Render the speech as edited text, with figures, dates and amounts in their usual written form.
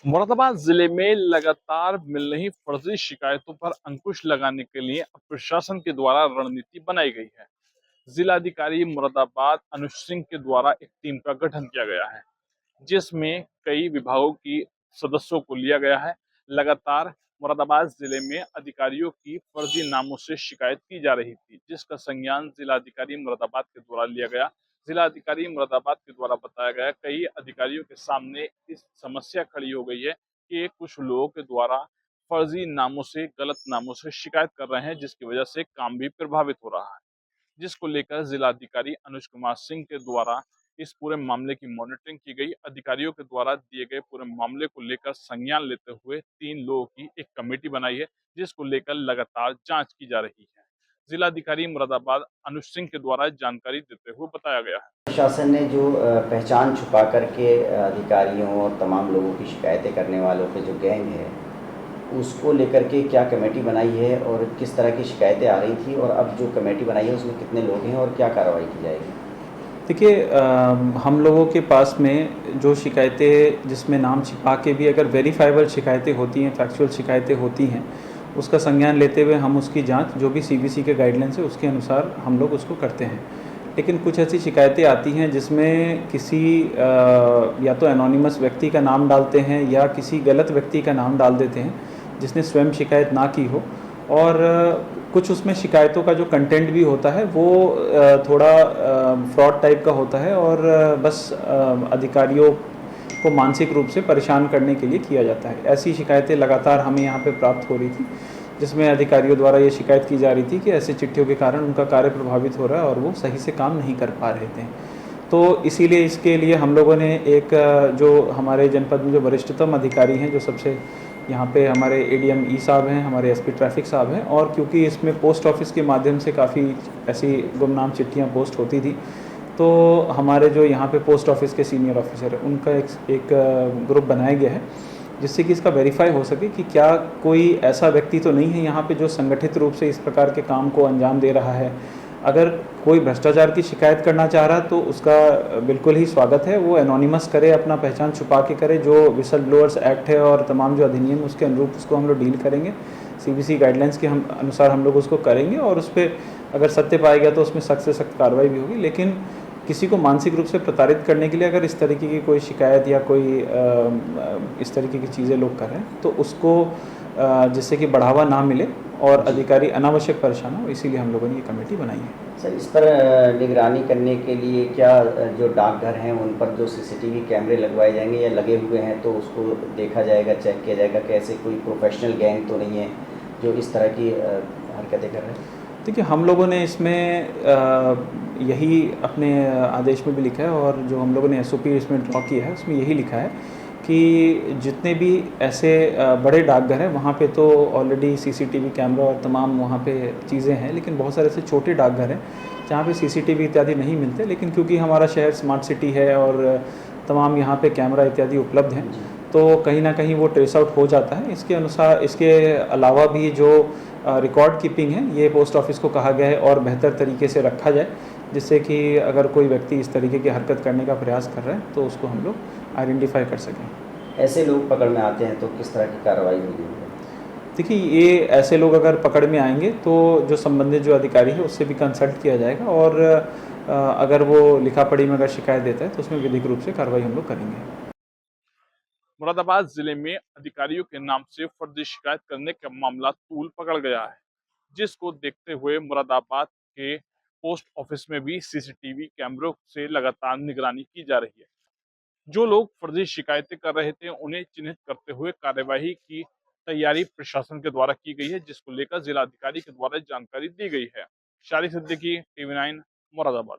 मुरादाबाद जिले में लगातार मिल रही फर्जी शिकायतों पर अंकुश लगाने के लिए अब प्रशासन के द्वारा रणनीति बनाई गई है। जिलाधिकारी मुरादाबाद अनुज सिंह के द्वारा एक टीम का गठन किया गया है, जिसमें कई विभागों की सदस्यों को लिया गया है। लगातार मुरादाबाद जिले में अधिकारियों की फर्जी नामों से शिकायत की जा रही थी, जिसका संज्ञान जिलाधिकारी मुरादाबाद के द्वारा लिया गया। जिलाधिकारी मुरादाबाद के द्वारा बताया गया कई अधिकारियों के सामने इस समस्या खड़ी हो गई है कि कुछ लोगों के द्वारा फर्जी नामों से, गलत नामों से शिकायत कर रहे हैं, जिसकी वजह से काम भी प्रभावित हो रहा है। जिसको लेकर जिलाधिकारी अनुज कुमार सिंह के द्वारा इस पूरे मामले की मॉनिटरिंग की गई। अधिकारियों के द्वारा दिए गए पूरे मामले को लेकर संज्ञान लेते हुए 3 लोगों की एक कमेटी बनाई है, जिसको लेकर लगातार जांच की जा रही है। जिलाधिकारी मुरादाबाद अनुज सिंह के द्वारा जानकारी देते हुए बताया गया है। प्रशासन ने जो पहचान छुपा करके अधिकारियों और तमाम लोगों की शिकायतें करने वालों के जो गैंग है, उसको लेकर के क्या कमेटी बनाई है और किस तरह की शिकायतें आ रही थी, और अब जो कमेटी बनाई है उसमें कितने लोग हैं और क्या कार्रवाई की जाएगी? देखिए, हम लोगों के पास में जो शिकायतें जिसमें नाम छिपा के भी अगर वेरीफाइबल शिकायतें होती हैं, फैक्चुअल शिकायतें होती हैं, उसका संज्ञान लेते हुए हम उसकी जांच जो भी सीबीसी के गाइडलाइंस है उसके अनुसार हम लोग उसको करते हैं। लेकिन कुछ ऐसी शिकायतें आती हैं जिसमें किसी या तो एनोनिमस व्यक्ति का नाम डालते हैं या किसी गलत व्यक्ति का नाम डाल देते हैं जिसने स्वयं शिकायत ना की हो, और कुछ उसमें शिकायतों का जो कंटेंट भी होता है वो थोड़ा फ्रॉड टाइप का होता है, और बस अधिकारियों को मानसिक रूप से परेशान करने के लिए किया जाता है। ऐसी शिकायतें लगातार हमें यहाँ पे प्राप्त हो रही थी, जिसमें अधिकारियों द्वारा ये शिकायत की जा रही थी कि ऐसे चिट्ठियों के कारण उनका कार्य प्रभावित हो रहा है और वो सही से काम नहीं कर पा रहे थे। तो इसीलिए इसके लिए हम लोगों ने एक जो हमारे जनपद में जो वरिष्ठतम अधिकारी हैं, जो सबसे यहाँ पे हमारे एडीएम ई साहब हैं, हमारे एसपी ट्रैफिक साहब हैं, और क्योंकि इसमें पोस्ट ऑफिस के माध्यम से काफ़ी ऐसी गुमनाम चिट्ठियाँ पोस्ट होती थी, तो हमारे जो यहाँ पे पोस्ट ऑफिस के सीनियर ऑफिसर हैं उनका एक ग्रुप बनाया गया है, जिससे कि इसका वेरीफाई हो सके कि क्या कोई ऐसा व्यक्ति तो नहीं है यहाँ पे जो संगठित रूप से इस प्रकार के काम को अंजाम दे रहा है। अगर कोई भ्रष्टाचार की शिकायत करना चाह रहा है तो उसका बिल्कुल ही स्वागत है, वो एनोनिमस करे, अपना पहचान छुपा के करे। जो विसल ब्लोअर्स एक्ट है और तमाम जो अधिनियम उसके अनुरूप उसको हम लोग डील करेंगे, सीबीसी गाइडलाइंस के हम अनुसार हम लोग उसको करेंगे, और उस पर अगर सत्य पाया गया तो उसमें सख्त से सख्त कार्रवाई भी होगी। लेकिन किसी को मानसिक रूप से प्रताड़ित करने के लिए अगर इस तरीके की कोई शिकायत या कोई इस तरीके की चीज़ें लोग कर रहे हैं तो उसको जिससे कि बढ़ावा ना मिले और अधिकारी अनावश्यक परेशान हो, इसीलिए हम लोगों ने ये कमेटी बनाई है। सर, इस पर निगरानी करने के लिए क्या जो डाकघर हैं उन पर जो सीसीटीवी कैमरे लगवाए जाएंगे, या लगे हुए हैं तो उसको देखा जाएगा, चेक किया जाएगा कि ऐसे कोई प्रोफेशनल गैंग तो नहीं है जो इस तरह की हरकतें कर रहे हैं? देखिए, हम लोगों ने इसमें यही अपने आदेश में भी लिखा है, और जो हम लोगों ने एसओपी इसमें ड्रॉ किया है उसमें यही लिखा है कि जितने भी ऐसे बड़े डाकघर हैं वहाँ पे तो ऑलरेडी सीसीटीवी कैमरा और तमाम वहाँ पे चीज़ें हैं, लेकिन बहुत सारे ऐसे छोटे डाकघर हैं जहाँ पे सीसीटीवी इत्यादि नहीं मिलते, लेकिन क्योंकि हमारा शहर स्मार्ट सिटी है और तमाम यहाँ पे कैमरा इत्यादि उपलब्ध हैं, तो कहीं ना कहीं वो ट्रेस आउट हो जाता है। इसके अनुसार, इसके अलावा भी जो रिकॉर्ड कीपिंग है ये पोस्ट ऑफिस को कहा गया है और बेहतर तरीके से रखा जाए, जिससे कि अगर कोई व्यक्ति इस तरीके की हरकत करने का प्रयास कर रहा है तो उसको हम लोग आइडेंटिफाई कर सकें। ऐसे लोग पकड़ में आते हैं तो किस तरह की कार्रवाई होगी? देखिए, ये ऐसे लोग अगर पकड़ में आएंगे तो जो संबंधित जो अधिकारी है उससे भी कंसल्ट किया जाएगा, और अगर वो लिखा पढ़ी में अगर शिकायत देता है तो उसमें विधिक रूप से कार्रवाई हम लोग करेंगे। मुरादाबाद जिले में अधिकारियों के नाम से फर्जी शिकायत करने का मामला तूल पकड़ गया है, जिसको देखते हुए मुरादाबाद के पोस्ट ऑफिस में भी सीसीटीवी कैमरों से लगातार निगरानी की जा रही है। जो लोग फर्जी शिकायतें कर रहे थे उन्हें चिन्हित करते हुए कार्यवाही की तैयारी प्रशासन के द्वारा की गई है, जिसको लेकर जिलाधिकारी के द्वारा जानकारी दी गई है। शारिक सिद्दीकी, टीवी 9, मुरादाबाद।